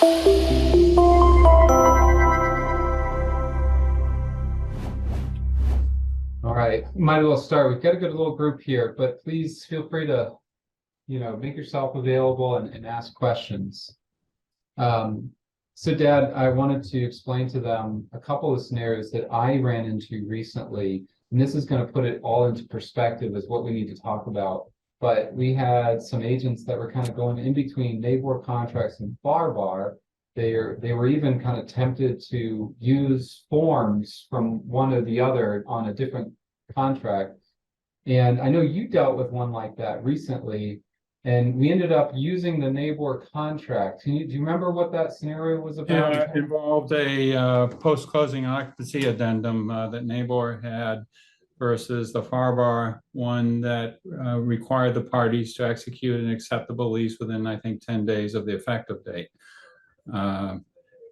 All right, might as well start. We've got a good little group here, but please feel free to, make yourself available and ask questions. So Dad, I wanted to explain to them a couple of scenarios that I ran into recently, and this is going to put it all into perspective as what we need to talk about. But we had some agents that were kind of going in between NABOR contracts and FAR. They were even kind of tempted to use forms from one or the other on a different contract. And I know you dealt with one like that recently, and we ended up using the NABOR contract. Do you remember what that scenario was about? Yeah, it involved a post-closing occupancy addendum that NABOR had versus the FAR one that required the parties to execute an acceptable lease within, I think, 10 days of the effective date.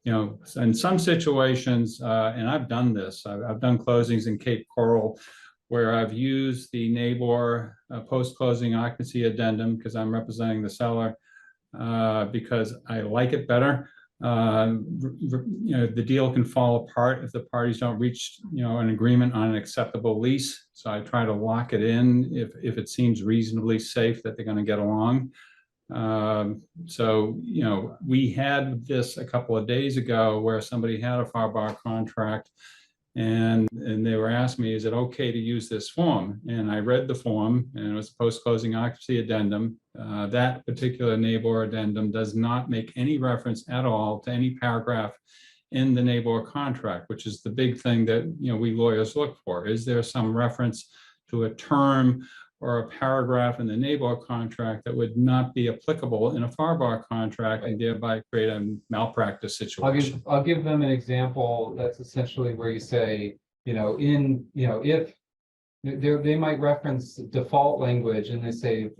In some situations, and I've done this, I've done closings in Cape Coral where I've used the NABOR post-closing occupancy addendum because I'm representing the seller because I like it better. The deal can fall apart if the parties don't reach, an agreement on an acceptable lease. So I try to lock it in if it seems reasonably safe that they're going to get along. We had this a couple of days ago where somebody had a FAR contract and they were asking me, is it okay to use this form? And I read the form, and it was a post-closing occupancy addendum. That particular NABOR addendum does not make any reference at all to any paragraph in the NABOR contract, which is the big thing that we lawyers look for. Is there some reference to a term or a paragraph in the NABOR contract that would not be applicable in a FAR contract and thereby create a malpractice situation? I'll give them an example that's essentially where you say, if they might reference default language and they say,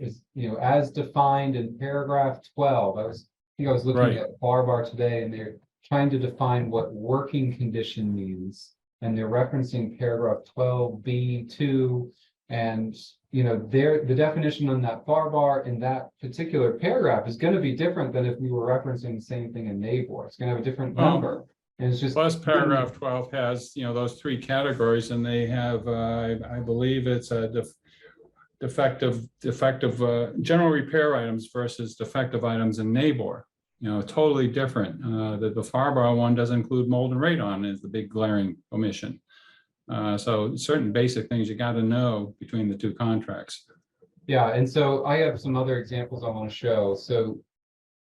as defined in paragraph 12. I think I was looking at FAR today, and they're trying to define what working condition means, and they're referencing paragraph 12B2, and the definition on that FAR in that particular paragraph is going to be different than if we were referencing the same thing in NABOR. It's going to have a different number. And it's just plus paragraph 12 has those three categories, and they have I believe it's a defective general repair items versus defective items in NABOR. Totally different. The FAR one doesn't include mold and radon is the big glaring omission. So certain basic things you got to know between the two contracts. Yeah, and so I have some other examples I want to show. So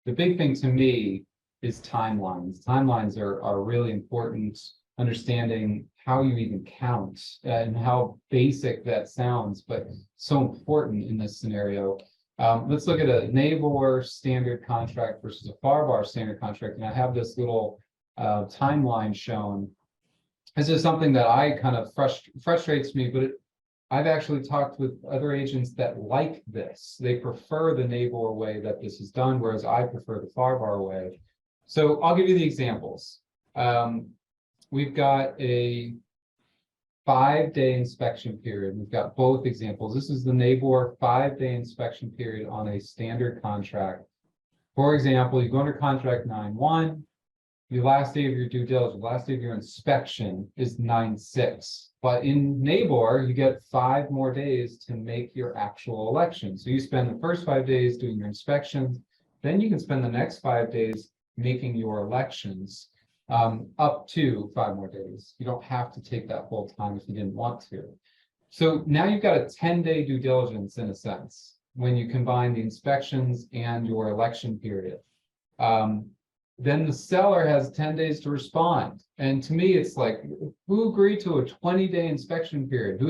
the big thing to me is timelines. Timelines are really important, understanding how you even count and how basic that sounds, but so important in this scenario. Let's look at a NABOR standard contract versus a FAR standard contract, and I have this little timeline shown. This is something that I kind of frustrates me, but I've actually talked with other agents that like this. They prefer the NABOR way that this is done, whereas I prefer the FAR way. So I'll give you the examples. We've got a 5-day inspection period. We've got both examples. This is the NABOR 5-day inspection period on a standard contract. For example, you go under contract 9/1. The last day of your due diligence, last day of your inspection is 9/6. But in NABOR, you get 5 more days to make your actual election. So you spend the first 5 days doing your inspections, then you can spend the next 5 days making your elections, up to 5 more days. You don't have to take that full time if you didn't want to. So now you've got a 10-day due diligence in a sense, when you combine the inspections and your election period. Then the seller has 10 days to respond. And to me, it's like, who agreed to a 20-day inspection period?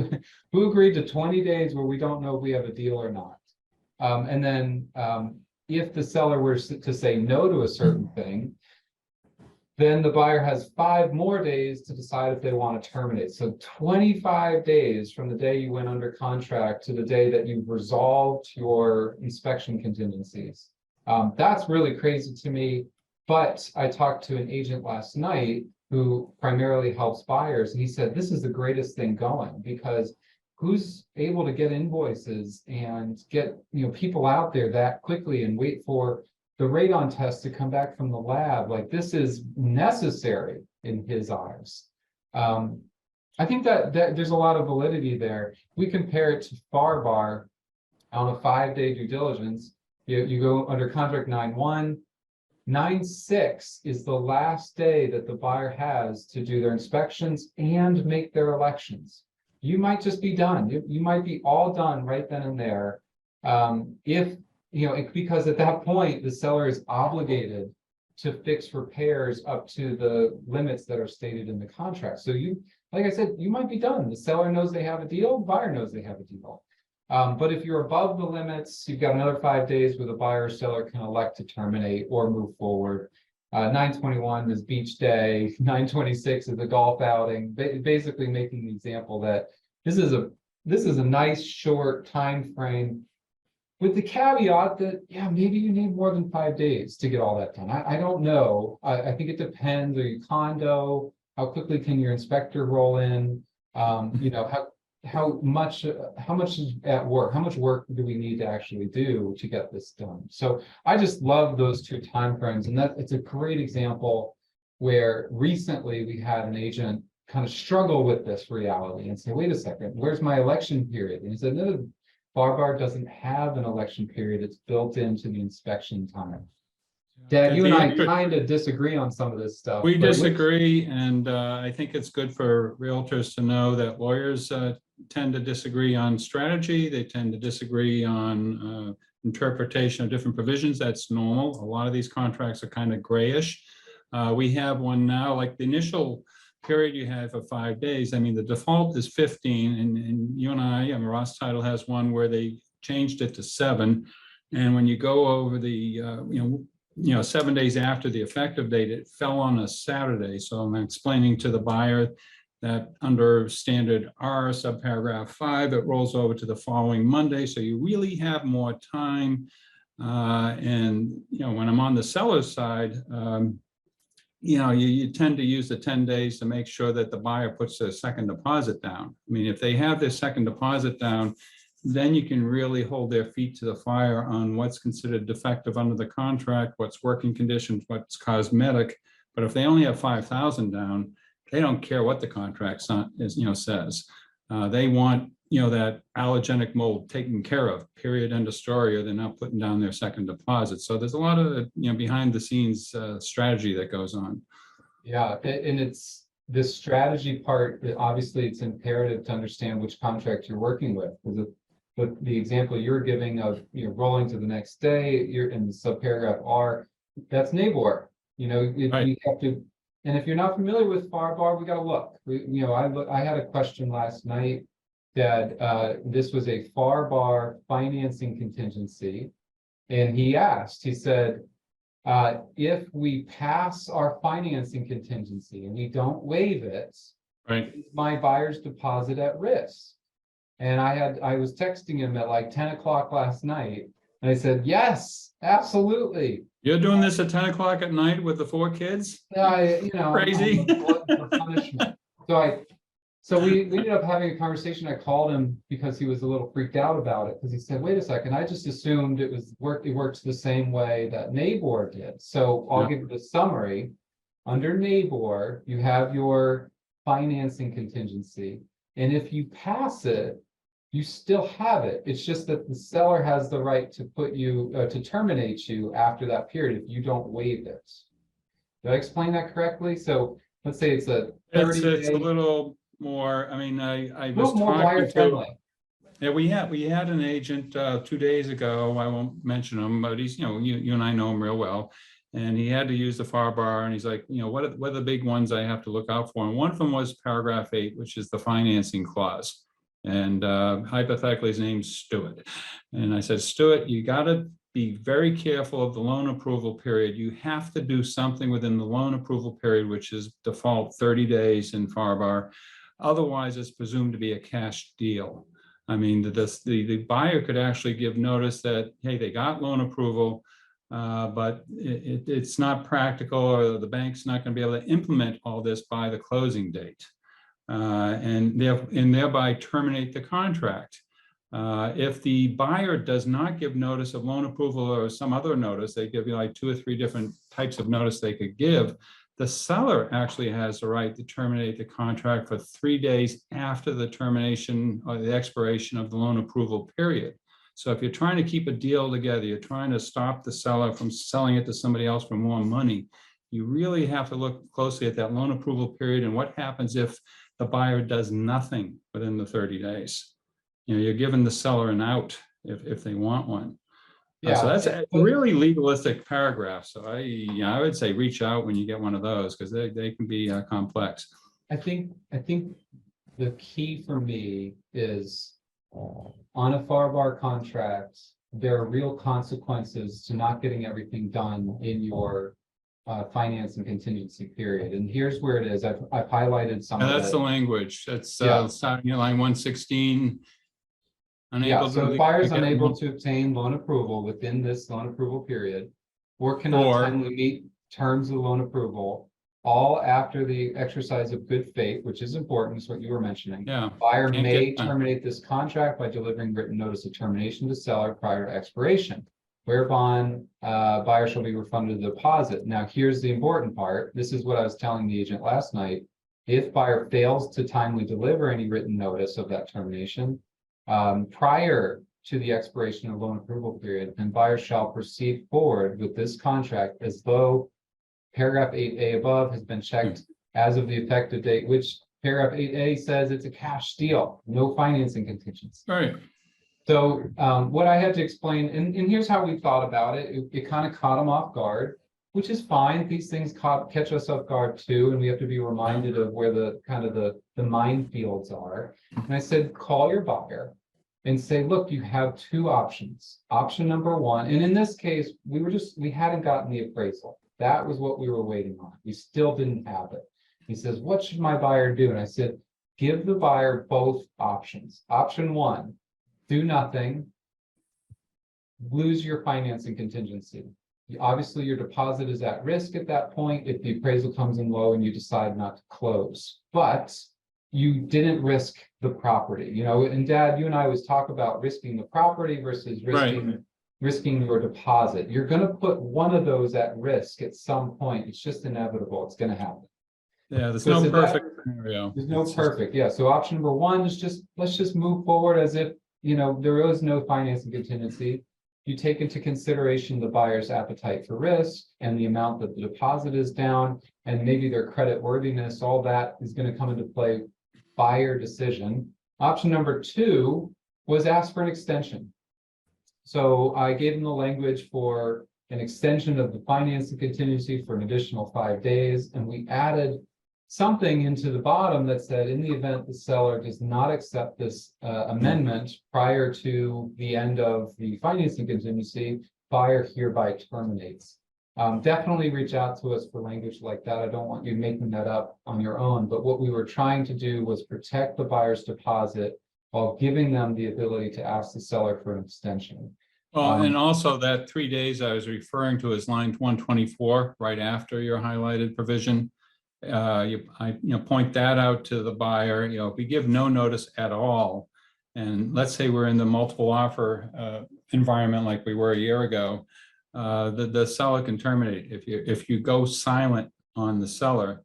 Who agreed to 20 days where we don't know if we have a deal or not? And then if the seller were to say no to a certain thing, then the buyer has 5 more days to decide if they want to terminate. So 25 days from the day you went under contract to the day that you've resolved your inspection contingencies. That's really crazy to me. But I talked to an agent last night who primarily helps buyers, and he said, this is the greatest thing going, because who's able to get invoices and get people out there that quickly and wait for the radon test to come back from the lab. Like, this is necessary in his eyes. I think that there's a lot of validity there. We compare it to FAR on a 5-day due diligence. You go under contract 9/1. 9/6 is the last day that the buyer has to do their inspections and make their elections. You might just be done. You might be all done right then and there. If, because at that point, the seller is obligated to fix repairs up to the limits that are stated in the contract. So like I said, you might be done. The seller knows they have a deal, buyer knows they have a deal. But if you're above the limits, you've got another 5 days where the buyer or seller can elect to terminate or move forward. 9/21 is beach day. 9/26 is the golf outing. Basically making the example that this is a nice short time frame, with the caveat that, yeah, maybe you need more than 5 days to get all that done. I don't know. I think it depends. Are you condo? How quickly can your inspector roll in? How much is at work? How much work do we need to actually do to get this done? So I just love those two timeframes, and that it's a great example where recently we had an agent kind of struggle with this reality and say, wait a second, where's my election period? And he said, no, FAR doesn't have an election period. It's built into the inspection time. Dad, you and I kind of disagree on some of this stuff. We disagree, and I think it's good for realtors to know that lawyers tend to disagree on strategy. They tend to disagree on interpretation of different provisions. That's normal. A lot of these contracts are kind of grayish. We have one now, like the initial period you have for 5 days. I mean, the default is 15, and you and I mean, Ross Title has one where they changed it to 7. And when you go over the, 7 days after the effective date, it fell on a Saturday. So I'm explaining to the buyer that under standard R subparagraph 5, it rolls over to the following Monday. So you really have more time. And, when I'm on the seller's side, you tend to use the 10 days to make sure that the buyer puts their second deposit down. I mean, if they have their second deposit down, then you can really hold their feet to the fire on what's considered defective under the contract, what's working conditions, what's cosmetic. But if they only have 5,000 down, they don't care what the contract says. They want, that allergenic mold taken care of, period, end of story, or they're not putting down their second deposit. So there's a lot of, behind the scenes strategy that goes on. Yeah, and it's this strategy part, obviously it's imperative to understand which contract you're working with. But the example you're giving of rolling to the next day, you're in the subparagraph R, that's NABOR. Right. You have to, and if you're not familiar with FAR, we got to look. I had a question last night that this was a FAR financing contingency, and he said, if we pass our financing contingency and we don't waive it, right, is my buyer's deposit at risk? And I was texting him at like 10 o'clock last night, and I said, yes, absolutely. You're doing this at 10 o'clock at night with the 4 kids? Crazy. Punishment. So we ended up having a conversation. I called him because he was a little freaked out about it, because he said, wait a second, I just assumed it works the same way that NABOR did. So I'll give you the summary. Under NABOR, you have your financing contingency, and if you pass it, you still have it. It's just that the seller has the right to to terminate you after that period if you don't waive it. Did I explain that correctly? So let's say it's a 30-day. It's a little more. I mean, I was more buyer friendly. Yeah, we had an agent 2 days ago. I won't mention him, but he's you and I know him real well, and he had to use the FAR, and he's like, what are the big ones I have to look out for? And one of them was paragraph 8, which is the financing clause. And hypothetically, his name's Stuart. And I said, Stuart, you got to be very careful of the loan approval period. You have to do something within the loan approval period, which is default 30 days in FAR. Otherwise, it's presumed to be a cash deal. I mean, the buyer could actually give notice that, hey, they got loan approval, but it's not practical, or the bank's not going to be able to implement all this by the closing date. And thereby terminate the contract. If the buyer does not give notice of loan approval or some other notice, they give you like 2 or 3 different types of notice they could give. The seller actually has the right to terminate the contract for 3 days after the termination or the expiration of the loan approval period. So if you're trying to keep a deal together, you're trying to stop the seller from selling it to somebody else for more money, you really have to look closely at that loan approval period and what happens if the buyer does nothing within the 30 days. You're giving the seller an out if they want one. Yeah, so that's a really legalistic paragraph. So I would say reach out when you get one of those because they can be complex. I think the key for me is on a FAR contract, there are real consequences to not getting everything done in your finance and contingency period. And here's where it is. I've highlighted some of That's it. the language. That's Yeah. starting at line 116. Yeah, so if buyer is unable to obtain loan approval within this loan approval period, or cannot timely meet terms of loan approval, all after the exercise of good faith, which is important, is what you were mentioning. Yeah. Buyer may terminate this contract by delivering written notice of termination to seller prior to expiration, whereupon buyer shall be refunded the deposit. Now, here's the important part. This is what I was telling the agent last night. If buyer fails to timely deliver any written notice of that termination, prior to the expiration of loan approval period, then buyer shall proceed forward with this contract as though paragraph 8A above has been checked as of the effective date, which paragraph 8A says it's a cash deal, no financing contingency. Right. So what I had to explain, and here's how we thought about it. It kind of caught them off guard, which is fine. These things catch us off guard too, and we have to be reminded of where the kind of the minefields are. And I said, call your buyer and say, look, you have 2 options. Option number 1, and in this case, we hadn't gotten the appraisal. That was what we were waiting on. We still didn't have it. He says, what should my buyer do? And I said, give the buyer both options. Option 1, do nothing, lose your financing contingency. Obviously, your deposit is at risk at that point if the appraisal comes in low and you decide not to close. But you didn't risk the property. And Dad, you and I always talk about risking the property versus risking your deposit. You're going to put one of those at risk at some point. It's just inevitable. It's going to happen. Yeah, there's no perfect scenario. There's no perfect. Yeah. So option number 1 is let's just move forward as if, there is no financing contingency. You take into consideration the buyer's appetite for risk and the amount that the deposit is down and maybe their credit worthiness. All that is going to come into play. Buyer decision. Option number 2 was ask for an extension. So I gave them the language for an extension of the financing contingency for an additional 5 days. And we added something into the bottom that said, in the event the seller does not accept this amendment prior to the end of the financing contingency, buyer hereby terminates. Definitely reach out to us for language like that. I don't want you making that up on your own, but what we were trying to do was protect the buyer's deposit while giving them the ability to ask the seller for an extension. Well, and also that 3 days I was referring to is line 124, right after your highlighted provision. You point that out to the buyer. If we give no notice at all, and let's say we're in the multiple offer environment like we were a year ago, the seller can terminate. If you go silent on the seller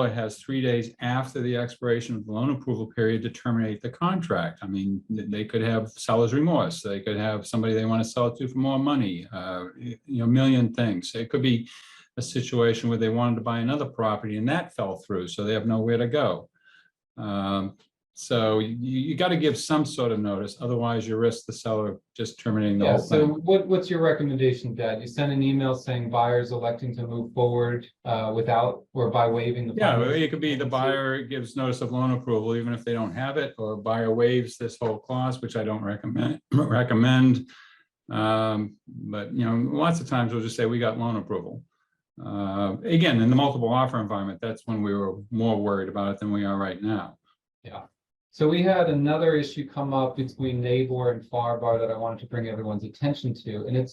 has 3 days after the expiration of the loan approval period to terminate the contract. I mean, they could have seller's remorse. They could have somebody they want to sell it to for more money. A million things. It could be a situation where they wanted to buy another property and that fell through, so they have nowhere to go. So you got to give some sort of notice, otherwise you risk the seller just terminating the whole thing. So what's your recommendation, Dad? You send an email saying buyers electing to move forward without or by waiving the. Yeah, it could be the buyer gives notice of loan approval even if they don't have it, or buyer waives this whole clause, which I don't recommend. But lots of times we'll just say we got loan approval. Again, in the multiple offer environment, that's when we were more worried about it than we are right now. Yeah. So we had another issue come up between NABOR and FAR that I wanted to bring everyone's attention to. And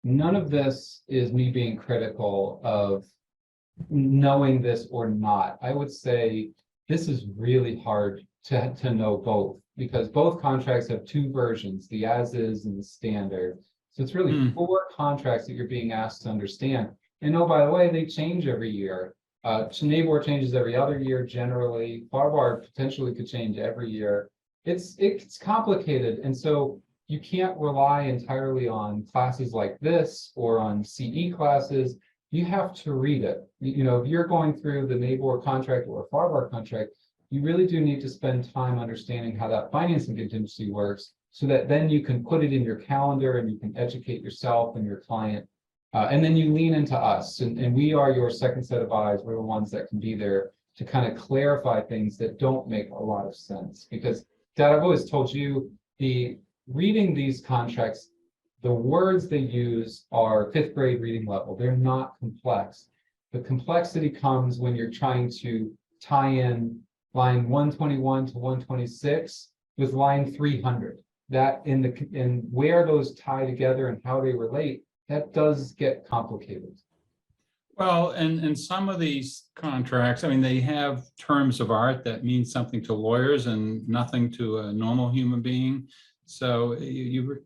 none of this is me being critical of knowing this or not. I would say this is really hard to know both. because both contracts have two versions, the as is and the standard. So it's really 4 contracts that you're being asked to understand. And oh, by the way, they change every year. NABOR changes every other year generally. FARBAR potentially could change every year. It's complicated. And so you can't rely entirely on classes like this or on CE classes. You have to read it. You know, if you're going through the NABOR contract or a FARBAR contract, you really do need to spend time understanding how that financing contingency works, so that then you can put it in your calendar and you can educate yourself and your client. And then you lean into us, and we are your second set of eyes. We're the ones that can be there to kind of clarify things that don't make a lot of sense. Because, Dad, I've always told you, reading these contracts, the words they use are 5th grade reading level. They're not complex. The complexity comes when you're trying to tie in line 121 to 126 with line 300. That in where those tie together and how they relate, that does get complicated. Well, and some of these contracts, I mean, they have terms of art that mean something to lawyers and nothing to a normal human being. So you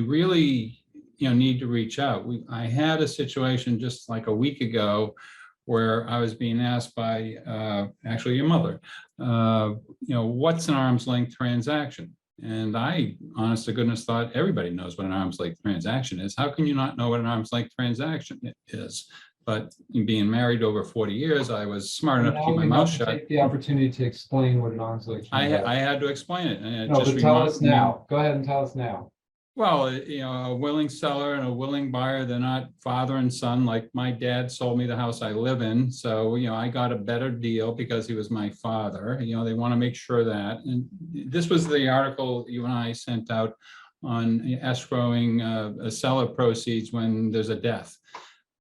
really, need to reach out. I had a situation just like a week ago where I was being asked by actually your mother, what's an arm's length transaction? And I, honest to goodness, thought everybody knows what an arm's length transaction is. How can you not know what an arm's length transaction is? But being married over 40 years, I was smart enough to keep my mouth shut. Take the opportunity to explain what an arm's length transaction. I had to explain it. And it No, just but tell us now. Go ahead and tell us now. Well, a willing seller and a willing buyer, they're not father and son. Like my dad sold me the house I live in. So, I got a better deal because he was my father. They want to make sure that. And this was the article you and I sent out on escrowing seller proceeds when there's a death.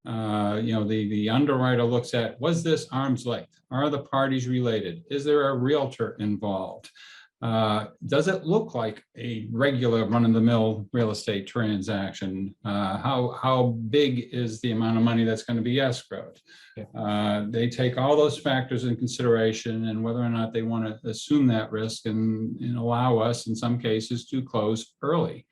The underwriter looks at, was this arm's length? Are the parties related? Is there a realtor involved? Does it look like a regular run-of-the-mill real estate transaction? How big is the amount of money that's going to be escrowed? They take all those factors in consideration, and whether or not they want to assume that risk and allow us, in some cases, to close early.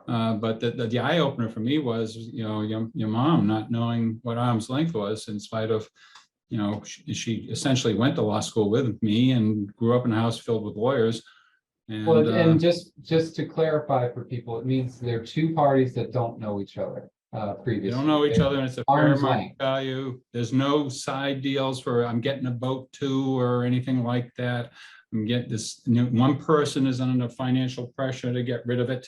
But the eye opener for me was, your mom not knowing what arm's length was, in spite of, she essentially went to law school with me and grew up in a house filled with lawyers. And just to clarify for people, it means there are two parties that don't know each other previously. They don't know each other, and it's a fair market value. There's no side deals for I'm getting a boat too or anything like that. I'm getting this. One person is under financial pressure to get rid of it.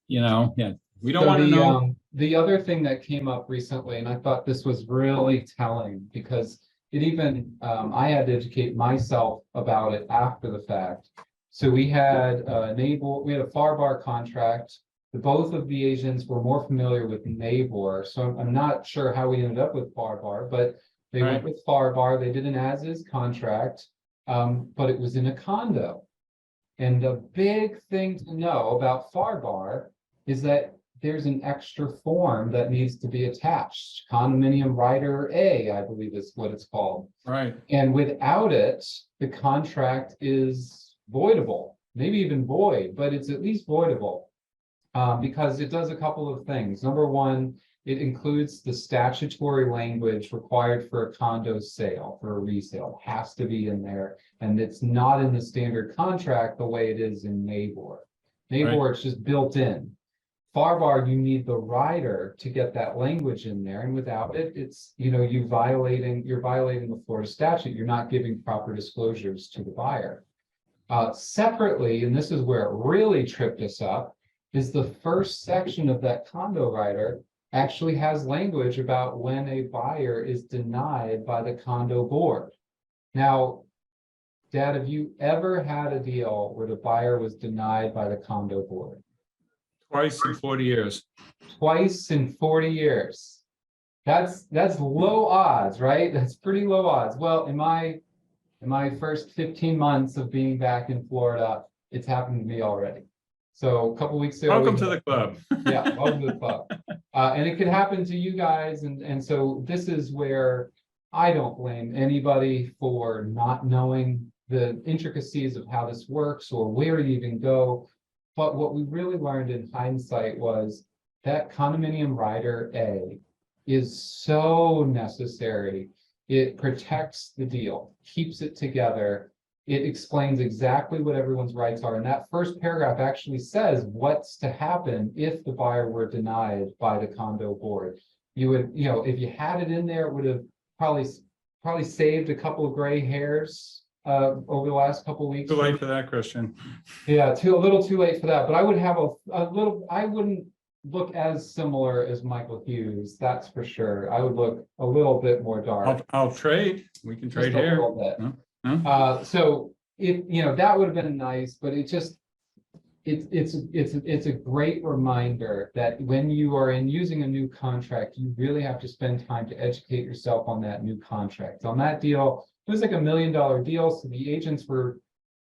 We don't want to know. The other thing that came up recently, and I thought this was really telling, because it even I had to educate myself about it after the fact. So we had we had a FARBAR contract. Both of the agents were more familiar with NABOR, so I'm not sure how we ended up with FARBAR, but they went with FARBAR. They did an as-is contract, but it was in a condo. And the big thing to know about FARBAR is that there's an extra form that needs to be attached. Condominium Rider A, I believe is what it's called. Right. And without it, the contract is voidable, maybe even void, but it's at least voidable because it does a couple of things. Number one, it includes the statutory language required for a condo sale, for a resale. It has to be in there, and it's not in the standard contract the way it is in NABOR. NABOR, it's just built in. FARBAR, you need the rider to get that language in there, and without it, it's you're violating the Florida statute. You're not giving proper disclosures to the buyer. Separately, and this is where it really tripped us up, is the first section of that condo rider actually has language about when a buyer is denied by the condo board. Now, Dad, have you ever had a deal where the buyer was denied by the condo board? Twice in 40 years. Twice in 40 years. That's low odds, right? That's pretty low odds. Well, in my first 15 months of being back in Florida, it's happened to me already. So a couple weeks ago. Welcome to the club. Yeah, welcome to the club. And it could happen to you guys. And so this is where I don't blame anybody for not knowing the intricacies of how this works or where to even go. But what we really learned in hindsight was that condominium rider A is so necessary. It protects the deal, keeps it together. It explains exactly what everyone's rights are. And that first paragraph actually says what's to happen if the buyer were denied by the condo board. You would, if you had it in there, it would have probably saved a couple of gray hairs over the last couple of weeks. Too late for that, Christian. Yeah, a little too late for that, but I would have I wouldn't look as similar as Michael Hughes, that's for sure. I would look a little bit more dark. I'll trade. We can trade just a here. little bit. Huh? So that would have been nice, but it's a great reminder that when you are using a new contract, you really have to spend time to educate yourself on that new contract. On that deal, it was like $1 million deal, so the agents were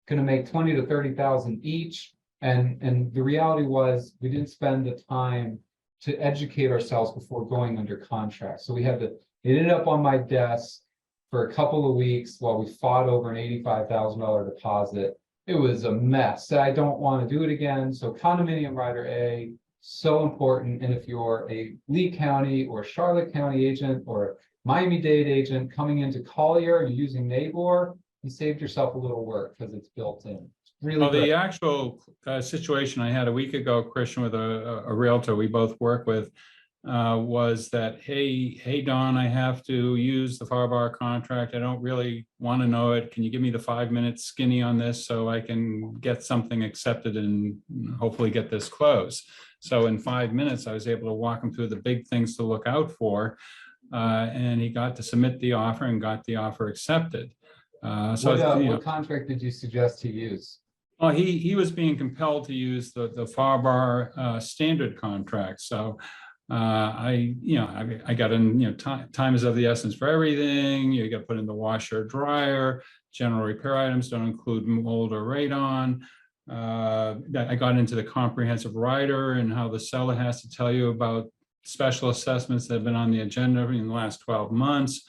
going to make 20 to 30,000 each, and the reality was we didn't spend the time to educate ourselves before going under contract. So it ended up on my desk for a couple of weeks while we fought over an $85,000 deposit. It was a mess. I don't want to do it again. So condominium rider A, so important. And if you're a Lee County or Charlotte County agent or Miami-Dade agent coming into Collier, you're using Nabor, you saved yourself a little work because it's built in. It's really Well, great. the actual situation I had a week ago, Christian, with a realtor we both work with, was that, hey, Don, I have to use the FAR contract. I don't really want to know it. Can you give me the 5-minute skinny on this so I can get something accepted and hopefully get this closed? So in 5 minutes, I was able to walk him through the big things to look out for. And he got to submit the offer and got the offer accepted. What contract did you suggest to use? Well, he was being compelled to use the FAR standard contract. So I got in, time is of the essence for everything. You got to put in the washer, dryer, general repair items don't include mold or radon. I got into the comprehensive rider and how the seller has to tell you about special assessments that have been on the agenda in the last 12 months.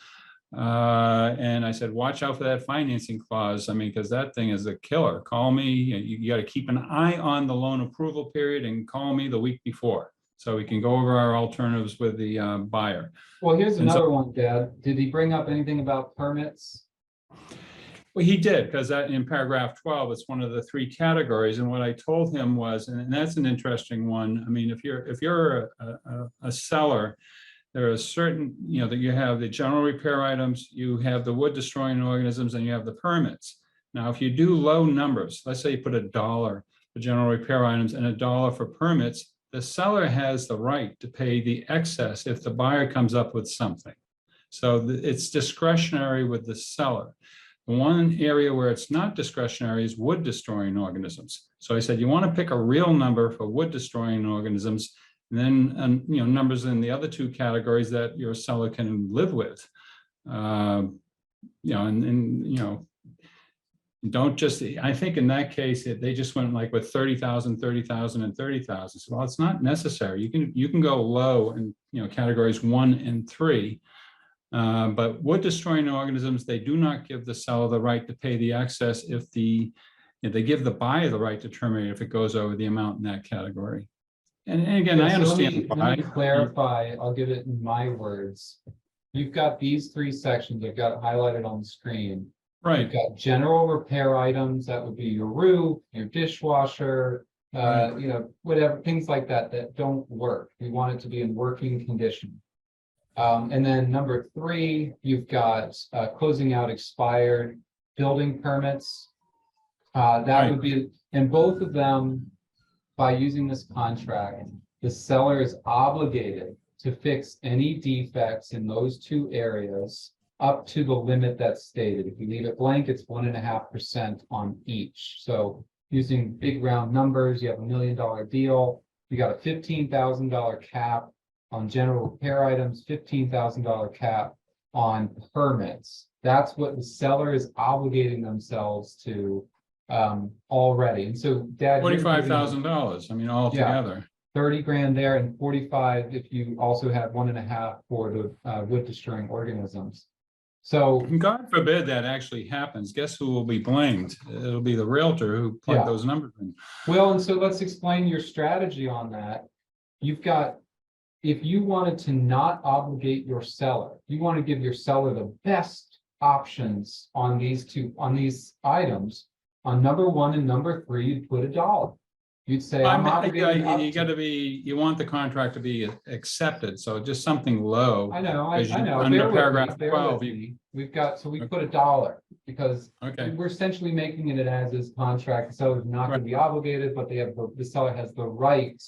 And I said, watch out for that financing clause. I mean, because that thing is a killer. Call me. You got to keep an eye on the loan approval period and call me the week before so we can go over our alternatives with the buyer. Well, here's another one, Dad. Did he bring up anything about permits? Well, he did, because that in paragraph 12, it's one of the 3 categories. And what I told him was, and that's an interesting one. I mean, if you're a seller, there are certain, that you have the general repair items, you have the wood destroying organisms, and you have the permits. Now, if you do low numbers, let's say you put $1 for general repair items and $1 for permits, the seller has the right to pay the excess if the buyer comes up with something. So it's discretionary with the seller. The one area where it's not discretionary is wood destroying organisms. So I said, you want to pick a real number for wood destroying organisms, and then numbers in the other 2 categories that your seller can live with. Don't just, I think in that case, they just went like with 30,000, 30,000 and 30,000. So, well, it's not necessary. You can go low in, categories 1 and 3. But wood destroying organisms, they do not give the seller the right to pay the excess if they give the buyer the right to terminate if it goes over the amount in that category. And again, I understand. Let me clarify. I'll give it in my words. You've got these 3 sections. I've got highlighted on the screen. Right. You've got general repair items. That would be your roof, your dishwasher, whatever, things like that don't work. We want it to be in working condition. And then number 3, you've got closing out expired building permits. That would be, and both of them, by using this contract, the seller is obligated to fix any defects in those 2 areas up to the limit that's stated. If you leave it blank, it's 1.5% on each. So using big round numbers, you have $1 million deal. You got a $15,000 cap on general repair items, $15,000 cap on permits. That's what the seller is obligating themselves to already. And so, Dad, $45,000. I mean, all together. 30 grand there and 45 if you also have 1.5 for the wood destroying organisms. So, God forbid that actually happens. Guess who will be blamed? It'll be the realtor who Yeah. plugged those numbers in. well, and so let's explain your strategy on that. You've got, if you wanted to not obligate your seller, you want to give your seller the best options on these items. On number 1 and number 3, you'd put $1. You'd say, I'm obligated up You to-" gotta be, you want the contract to be accepted, so just something low. I know, Because I you- know. under Bear with me, paragraph bear 12, with you- me. We've got, so we put $1 because Okay, we're essentially making it an as-is contract. The seller's not going to be obligated, but the seller has the right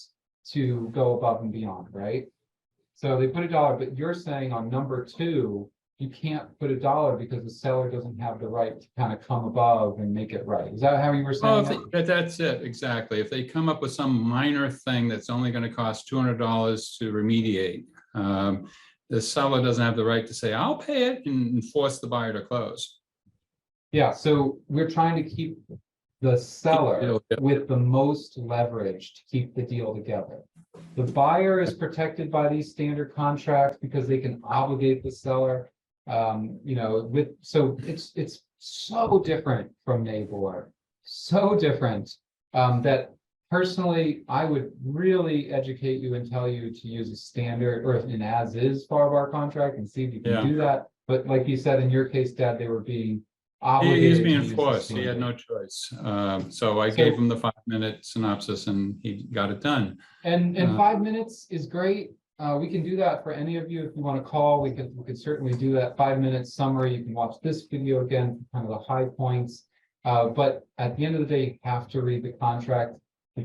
to go above and beyond, right? So they put $1, but you're saying on number 2, you can't put $1 because the seller doesn't have the right to kind of come above and make it right. Is that how you were well, saying it? that's it, exactly. If they come up with some minor thing that's only gonna cost $200 to remediate, the seller doesn't have the right to say, I'll pay it and force the buyer to close. Yeah, so we're trying to keep the seller deal together. with the most leverage to keep the deal together. The buyer is protected by these standard contracts because they can obligate the seller. So it's so different from Nabor, so different, that personally, I would really educate you and tell you to use a standard or an as-is FAR contract and see if you can Yeah. do that. But like you said, in your case, Dad, they were being He's obligated to being use the forced, he had standard. no choice. So I gave him the 5-minute synopsis and he got it done. And 5 minutes is great. We can do that for any of you. If you want to call, we could certainly do that 5-minute summary. You can watch this video again, kind of the high points. But at the end of the day, you have to read the contract.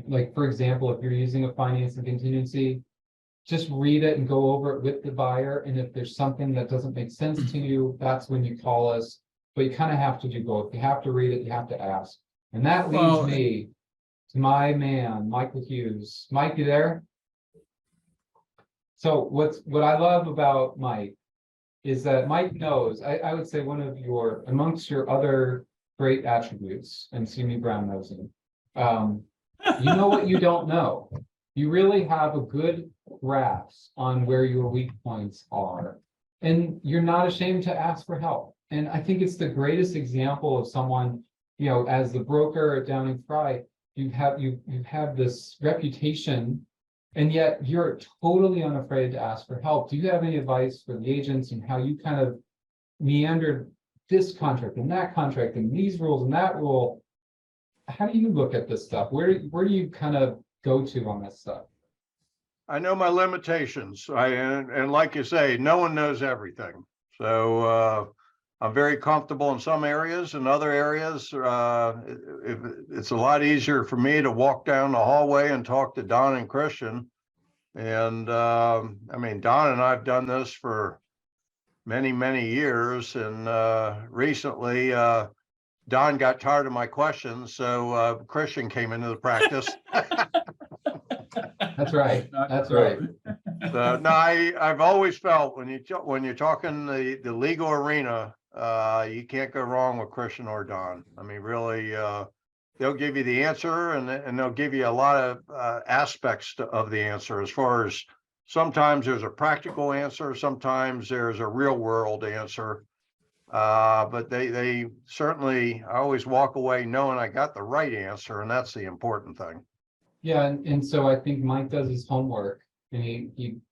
Like, for example, if you're using a financing contingency, just read it and go over it with the buyer. And if there's something that doesn't make sense to you, that's when you call us. But you kind of have to do both. You have to read it, you have to ask. And that leads Well, me to my man, Michael Hughes. Mike, you there? So what I love about Mike is that Mike knows, I would say one of your, amongst your other great attributes, and Simi Brown knows him, you know what you don't know. You really have a good grasp on where your weak points are, and you're not ashamed to ask for help. And I think it's the greatest example of someone, as the broker at Downing Fry, you have this reputation, and yet you're totally unafraid to ask for help. Do you have any advice for the agents and how you kind of meandered this contract and that contract and these rules and that rule? How do you look at this stuff? Where do you kind of go to on this stuff? I know my limitations. And like you say, no one knows everything. So I'm very comfortable in some areas. In other areas, it's a lot easier for me to walk down the hallway and talk to Don and Christian. And I mean, Don and I've done this for many, many years. And recently, Don got tired of my questions, so Christian came into the practice. That's right. That's right. So, no, I've always felt when you're talking the legal arena, you can't go wrong with Christian or Don. I mean, really, they'll give you the answer, and they'll give you a lot of aspects of the answer. As far as sometimes there's a practical answer, sometimes there's a real world answer. But they certainly, I always walk away knowing I got the right answer, and that's the important thing. Yeah, and so I think Mike does his homework, and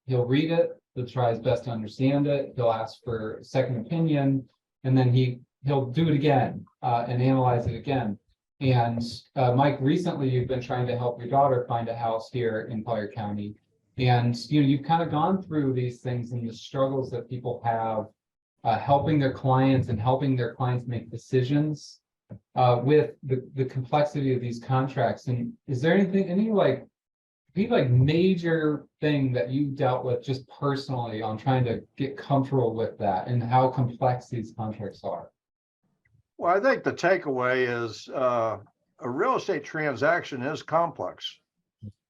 he'll read it, he'll try his best to understand it, he'll ask for a second opinion, and then he'll do it again and analyze it again. And Mike, recently you've been trying to help your daughter find a house here in Collier County, and you've kind of gone through these things and the struggles that people have helping their clients and helping their clients make decisions with the complexity of these contracts. And is there any major thing that you dealt with just personally on trying to get comfortable with that and how complex these contracts are? Well, I think the takeaway is a real estate transaction is complex.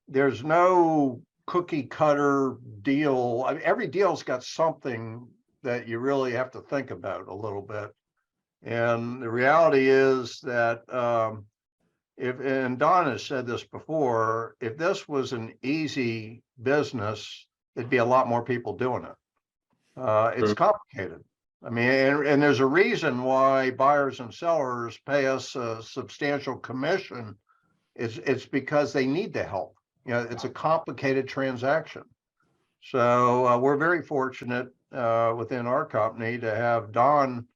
There's no cookie cutter deal. I mean, every deal's got something that you really have to think about a little bit. And the reality is that and Don has said this before, if this was an easy business, there'd be a lot more people doing it. It's complicated. I mean, and there's a reason why buyers and sellers pay us a substantial commission. It's because they need the help. You know, it's a complicated transaction. So we're very fortunate within our company to have Don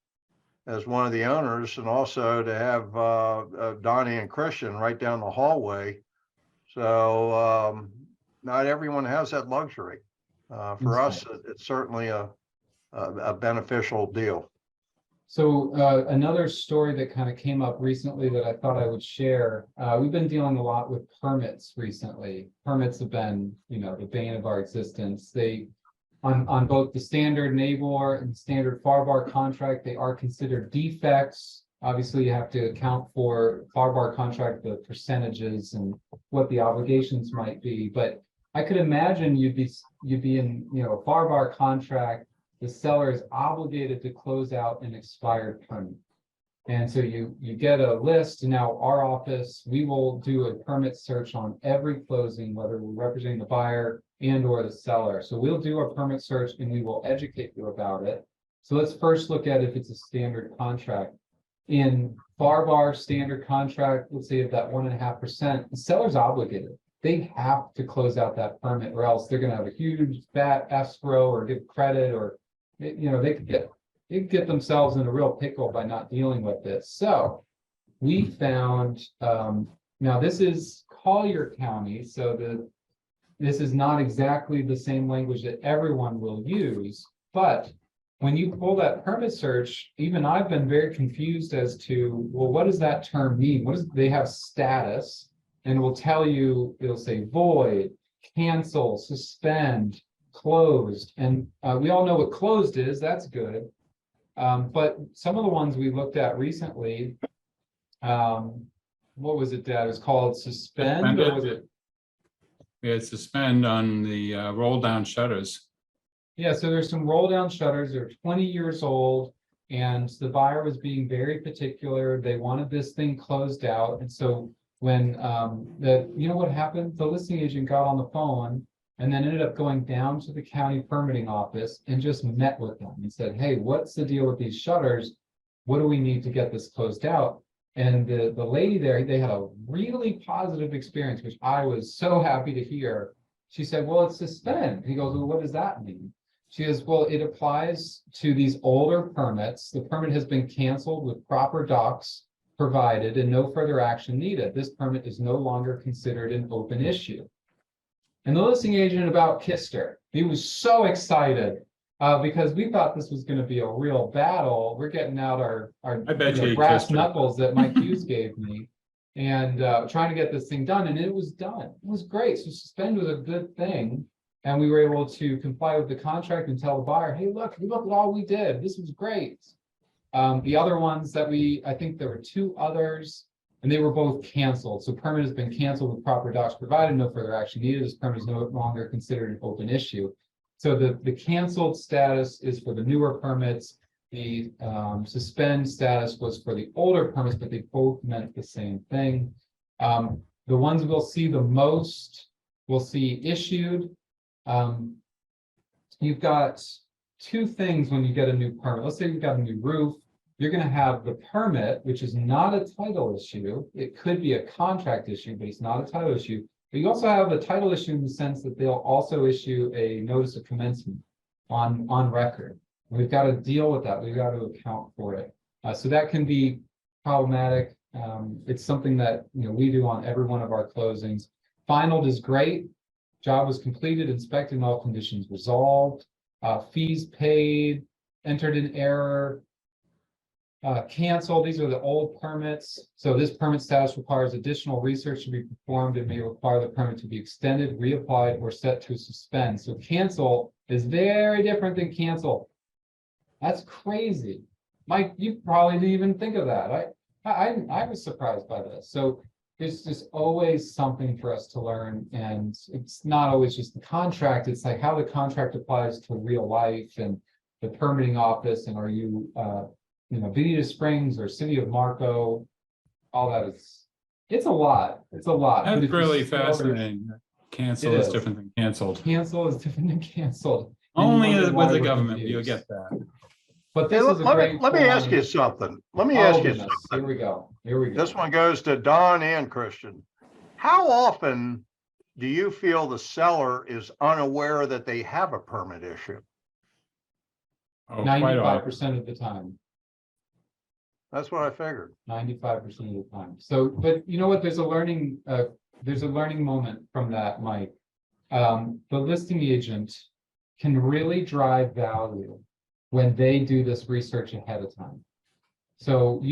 as one of the owners, and also to have Donnie and Christian right down the hallway. So not everyone has that luxury. For us, it's certainly a beneficial deal. So another story that kind of came up recently that I thought I would share. We've been dealing a lot with permits recently. Permits have been, you know, the bane of our existence. They, on both the standard NABOR and standard FAR-BAR contract, they are considered defects. Obviously, you have to account for FAR-BAR contract, the percentages and what the obligations might be. But I could imagine you'd be in, you know, a FAR-BAR contract. The seller is obligated to close out an expired permit. And so you get a list. Now our office, we will do a permit search on every closing, whether we're representing the buyer and or the seller. So we'll do a permit search and we will educate you about it. So let's first look at if it's a standard contract. In FAR-BAR standard contract, let's say of that 1.5%, the seller's obligated. They have to close out that permit, or else they're going to have a huge fat escrow or give credit, or, you know, they could get themselves in a real pickle by not dealing with this. So we found, now this is Collier County, so this is not exactly the same language that everyone will use, but when you pull that permit search, even I've been very confused as to, well, what does that term mean? What does they have status? And it will tell you, it'll say void, cancel, suspend, closed. And we all know what closed is, that's good. But some of the ones we looked at recently, what was it, Dad? It was called suspend, or was it? We had suspend on the roll down shutters. Yeah, so there's some roll down shutters. They're 20 years old, and the buyer was being very particular. They wanted this thing closed out. And so when you know what happened? The listing agent got on the phone and then ended up going down to the county permitting office and just met with them and said, hey, what's the deal with these shutters? What do we need to get this closed out? And the lady there, they had a really positive experience, which I was so happy to hear. She said, well, it's suspend. He goes, well, what does that mean? She goes, well, it applies to these older permits. The permit has been canceled with proper docs provided and no further action needed. This permit is no longer considered an open issue. And the listing agent about kissed her. He was so excited because we thought this was going to be a real battle. We're getting out our brass knuckles that Mike Hughes gave me and trying to get this thing done. And it was done. It was great. So suspend was a good thing. And we were able to comply with the contract and tell the buyer, hey, look at all we did. This was great. The other ones that I think there were 2 others, and they were both canceled. So permit has been canceled with proper docs provided, no further action needed. This permit is no longer considered an open issue. So the canceled status is for the newer permits. The suspend status was for the older permits, but they both meant the same thing. The ones we'll see the most, we'll see issued. You've got 2 things when you get a new permit. Let's say you've got a new roof. You're going to have the permit, which is not a title issue. It could be a contract issue, but it's not a title issue. But you also have a title issue in the sense that they'll also issue a notice of commencement on record. We've got to deal with that. We've got to account for it. So that can be problematic. It's something that we do on every one of our closings. Finaled is great. Job was completed, inspected, and all conditions resolved. Fees paid, entered in error, canceled. These are the old permits. So this permit status requires additional research to be performed and may require the permit to be extended, reapplied, or set to suspend. So cancel is very different than cancel. That's crazy. Mike, you probably didn't even think of that. I was surprised by this. So there's just always something for us to learn, and it's not always just the contract. It's like how the contract applies to real life and the permitting office, and are you Bonita Springs or City of Marco, all that it's a lot. It's a lot. That's really fascinating. Cancel is different than canceled. Cancel is different than canceled. Only with the government you'll get that. But Hey, this is a great. let me ask forum. you something. Let me Oh, ask you goodness. Here something. we go. Here we go. This one goes to Don and Christian. How often do you feel the seller is unaware that they have a permit issue? Oh, quite often. 95% of the time. That's what I figured. 95% of the time. So, but you know what? There's a learning moment from that, Mike. The listing agent can really drive value when they do this research ahead of time. So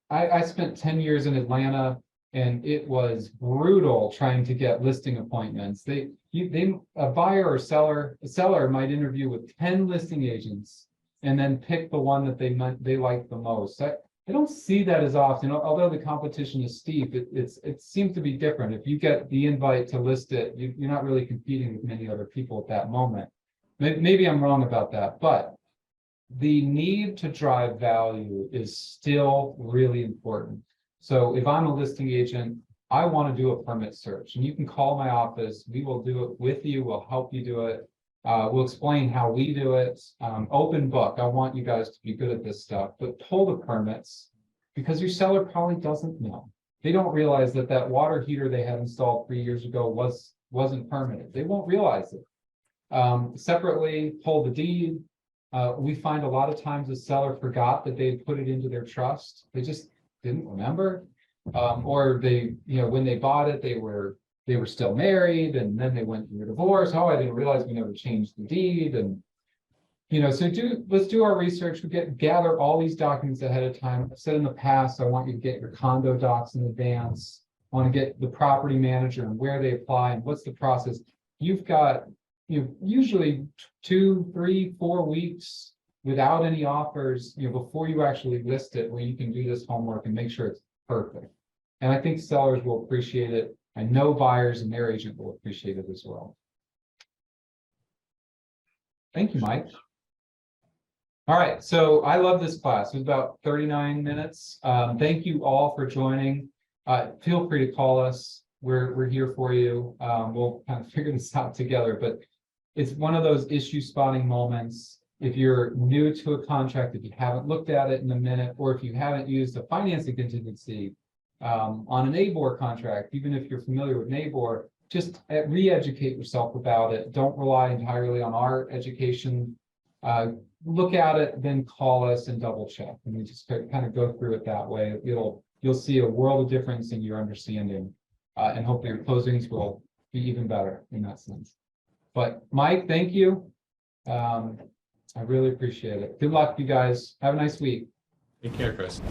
I spent 10 years in Atlanta, and it was brutal trying to get listing appointments. A buyer or a seller might interview with 10 listing agents and then pick the one that they like the most. I don't see that as often, although the competition is steep. It seems to be different. If you get the invite to list it, you're not really competing with many other people at that moment. Maybe I'm wrong about that, but the need to drive value is still really important. So if I'm a listing agent, I want to do a permit search, and you can call my office. We will do it with you. We'll help you do it. We'll explain how we do it. Open book. I want you guys to be good at this stuff, but pull the permits, because your seller probably doesn't know. They don't realize that water heater they had installed 3 years ago wasn't permitted. They won't realize it. Separately, pull the deed. We find a lot of times the seller forgot that they put it into their trust. They just didn't remember. Or when they bought it, they were still married, and then they went through a divorce. Oh, I didn't realize we never changed the deed. And so let's do our research. We gather all these documents ahead of time. I've said in the past, I want you to get your condo docs in advance. I want to get the property manager and where they apply and what's the process. You've got usually 2, 3, 4 weeks without any offers, before you actually list it, where you can do this homework and make sure it's perfect. And I think sellers will appreciate it. I know buyers and their agent will appreciate it as well. Thank you, Mike. All right, so I love this class. It was about 39 minutes. Thank you all for joining. Feel free to call us. We're here for you. We'll kind of figure this out together, but it's one of those issue spotting moments. If you're new to a contract, if you haven't looked at it in a minute, or if you haven't used a financing contingency on an ABOR contract, even if you're familiar with ABOR, just re-educate yourself about it. Don't rely entirely on our education. Look at it, then call us and double check. And we just kind of go through it that way. You'll see a world of difference in your understanding, and hopefully your closings will be even better in that sense. But Mike, thank you. I really appreciate it. Good luck, you guys. Have a nice week. Take care, Chris.